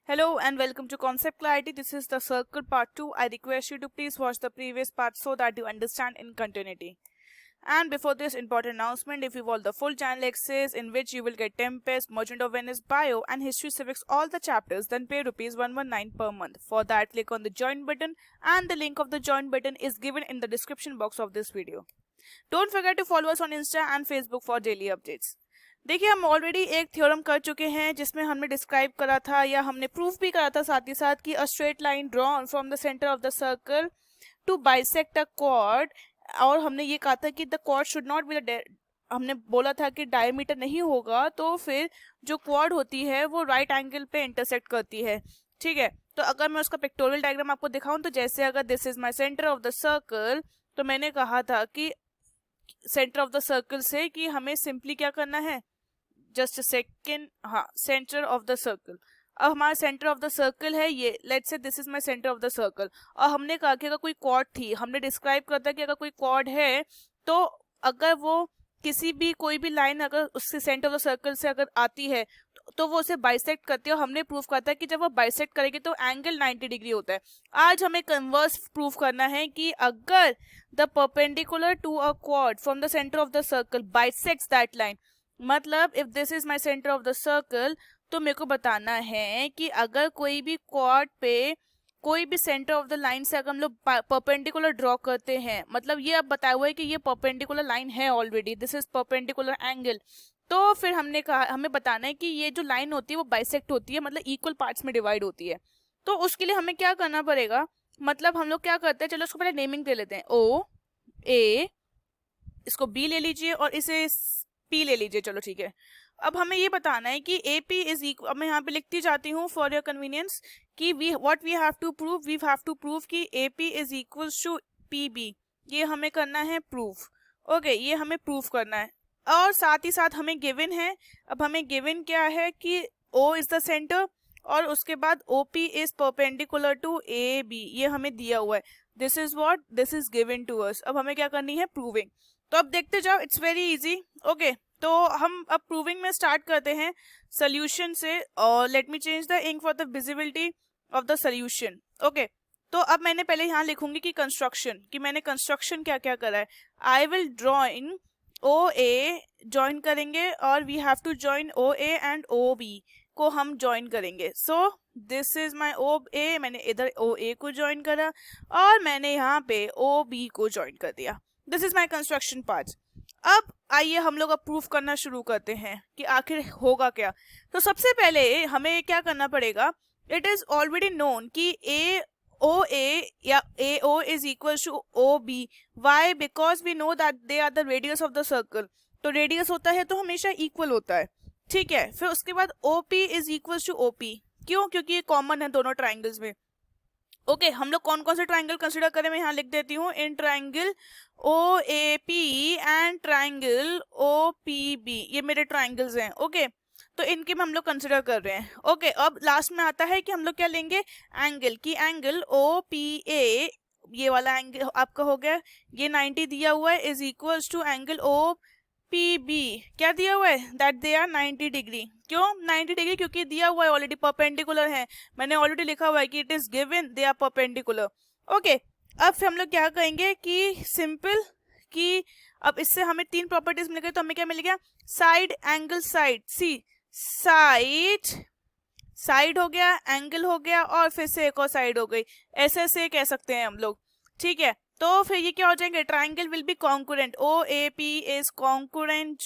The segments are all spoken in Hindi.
Hello and welcome to Concept Clarity. This is the circle part 2. I request you to please watch the previous part so that you understand in continuity. And before this important announcement, if you want the full channel access in which you will get Tempest, Merchant of Venice, Bio and History Civics all the chapters, then pay rupees 119 per month. For that, click on the join button and the link of the join button is given in the description box of this video. Don't forget to follow us on Insta and Facebook for daily updates. देखिए हम ऑलरेडी एक थ्योरम कर चुके हैं जिसमें हमने डिस्क्राइब करा था या हमने प्रूफ भी करा था साथ ही साथ कि a straight line drawn from the centre of the circle to bisect a क्वाड, और हमने ये कहा था कि द क्वाड शुड नॉट बी द, हमने बोला था कि डायमीटर नहीं होगा तो फिर जो क्वाड होती है वो राइट एंगल पे इंटरसेक्ट करती है। ठीक है, तो अगर मैं उसका पिक्टोरियल डायग्राम आपको दिखाऊं तो जैसे अगर this is my centre of the circle, तो मैंने कहा था कि सेंटर ऑफ द सर्कल से कि हमें सिंपली क्या करना है, जस्ट अ सेकेंड, हाँ, सेंटर ऑफ द सर्कल। अब हमारा सेंटर ऑफ द सर्कल है ये, let's say this is my centre of the circle, और हमने कहा कि अगर कोई क्वाड थी, हमने डिस्क्राइब करता कि अगर कोई क्वाड है तो अगर वो किसी भी कोई भी लाइन अगर उससे सेंटर ऑफ द सर्कल से अगर आती है तो वो उसे बाइसेक्ट करती है, और हमने प्रूफ करता है कि जब वो बाइसेक्ट करेगी तो एंगल 90 डिग्री होता है। आज हमें कन्वर्स प्रूफ करना है कि अगर द परपेंडिकुलर टू अ क्वाड from the centre of the circle bisects that line, मतलब if this is my centre of the circle, तो मेरे को बताना है कि अगर कोई भी क्वाड पे कोई भी सेंटर ऑफ द लाइन से अगर हम लोग परपेंडिकुलर ड्रॉ करते हैं, मतलब ये अब बताया हुआ है कि ये परपेंडिकुलर लाइन है already, this is perpendicular angle, तो फिर हमने कहा हमें बताना है कि ये जो लाइन होती है वो बाइसेक्ट होती है, मतलब इक्वल पार्ट्स में डिवाइड होती है। तो उसके लिए हमें क्या करना पड़ेगा, मतलब हम लोग क्या करते हैं, चलो उसको पहले नेमिंग दे लेते हैं, ओ ए, इसको बी ले लीजिए और इसे पी ले लीजिए, चलो ठीक है। अब हमें ये बताना है कि ए पी इज इक्वल, अब मैं यहाँ पे लिखती जाती हूँ फॉर योर कन्वीनियंस कि we what we have to prove कि A P is equal to P B, ये हमें करना है प्रूफ। ओके, ये हमें प्रूफ करना है, और साथ ही साथ हमें गिवन है, अब हमें गिवन क्या है कि ओ इज द सेंटर और उसके बाद O P is perpendicular to A B, ये हमें दिया हुआ है, this is what, this is given to us. अब हमें क्या करनी है, प्रूविंग। तो अब देखते जाओ, इट्स वेरी इजी। ओके, तो हम अब प्रूविंग में स्टार्ट करते हैं सोल्यूशन से, और let me change the ink for the visibility of the solution. Okay, तो अब मैंने पहले यहाँ लिखूंगी कि कंस्ट्रक्शन, कि मैंने कंस्ट्रक्शन क्या क्या करा है। I will drawing O A join करेंगे और we have to join O A and O B को हम ज्वाइन करेंगे। सो दिस इज माई ओ ए, मैंने इधर ओ ए को ज्वाइन करा और मैंने यहाँ पे ओ बी को ज्वाइन कर दिया। This is my construction part. अब आइए हम लोग अब प्रूफ करना शुरू करते हैं कि आखिर होगा क्या। तो सबसे पहले हमें क्या करना पड़ेगा, इट इज ऑलरेडी नोन कि ए ओ ए या A O is equal to O B. Why? Because we know that they are the radius of the circle. तो रेडियस होता है तो हमेशा इक्वल होता है, ठीक है। फिर उसके बाद O P is equal to O P, क्यों? क्योंकि ये कॉमन है दोनों ट्राइंगल्स में। ओके, हम लोग कौन कौन से ट्राइंगल कंसिडर करें, मैं यहाँ लिख देती हूँ, in triangle O A P and triangle O P B, ये मेरे ट्राइंगल्स हैं। ओके, तो इनके में हम लोग कंसिडर कर रहे हैं। ओके, अब लास्ट में आता है कि हम लोग क्या लेंगे, एंगल, की एंगल ओ पी ए, ये वाला एंगल आपका हो गया, ये 90 दिया हुआ है, is equal to angle O P B, क्या दिया हुआ है, दैट दे आर 90 डिग्री। क्यों 90 डिग्री? क्योंकि दिया हुआ है ऑलरेडी, परपेंडिकुलर है, मैंने ऑलरेडी लिखा हुआ है कि it is given they are perpendicular. Okay, अब फिर हम लोग क्या कहेंगे कि सिंपल, कि अब इससे हमें तीन प्रॉपर्टीज मिल गई, तो हमें क्या मिल गया, साइड एंगल साइड, सी साइड, साइड हो गया, एंगल हो गया, और फिर से एक और साइड हो गई, ऐसे से कह सकते हैं हम लोग, ठीक है। तो फिर ये क्या हो जाएंगे, triangle will be congruent, O A P is congruent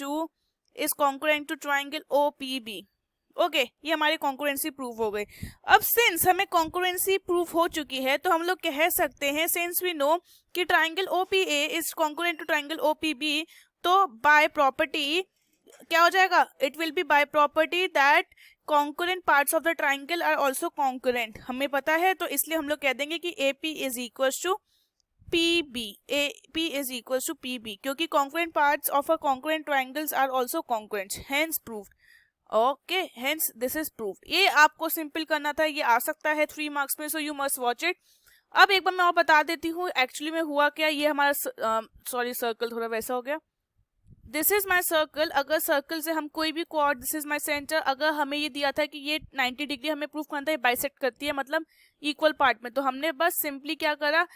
to triangle O P B. Okay, ये हमारी कॉन्करेंसी प्रूफ हो गई। अब सिंस हमें कॉन्करेंसी प्रूफ हो चुकी है तो हम लोग कह सकते हैं, सिंस वी नो कि triangle O P A is congruent to triangle O P B, तो बाय प्रॉपर्टी क्या हो जाएगा, it will be by property that congruent parts of the triangle are also congruent, हमें पता है, तो इसलिए हम लोग कह देंगे कि A P is equal to P B, A P is equal to P B, क्योंकि concurrent parts of a concurrent triangles are also concurrent, hence proved. Okay, hence this is proved. ये आपको सिंपल करना था, ये आ सकता है 3 मार्क्स में, so you must watch it. अब एक बार मैं और बता देती हूँ एक्चुअली में हुआ क्या। ये हमारा सॉरी सर्कल थोड़ा वैसा हो गया, दिस इज माई सर्कल, अगर सर्कल से हम कोई भी co-ord, this is my centre, अगर हमें ये दिया था कि ये 90 डिग्री हमें प्रूफ करना था, ये बाइसेक्ट करती है मतलब इक्वल पार्ट में, तो हमने बस सिंपली क्या करा,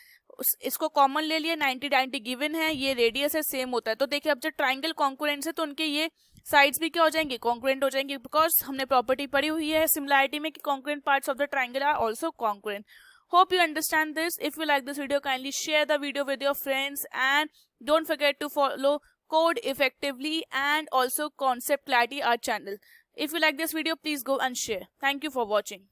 इसको कॉमन ले लिया, 90 90 गिवन है, ये रेडियस है, सेम होता है। तो देखिए अब जब ट्राइंगल कॉन्करेंट है तो उनके ये साइड्स भी क्या हो जाएंगे, कॉन्करेंट हो जाएंगे, बिकॉज हमने प्रॉपर्टी पढ़ी हुई है सिमिलैरिटी में कि congruent parts of the triangle are also congruent. Hope you understand this. If you like this video, kindly share the video with your friends and don't forget to follow Code Effectively and also Concept Clarity, our channel. If you like this video, please go and share. Thank you for watching.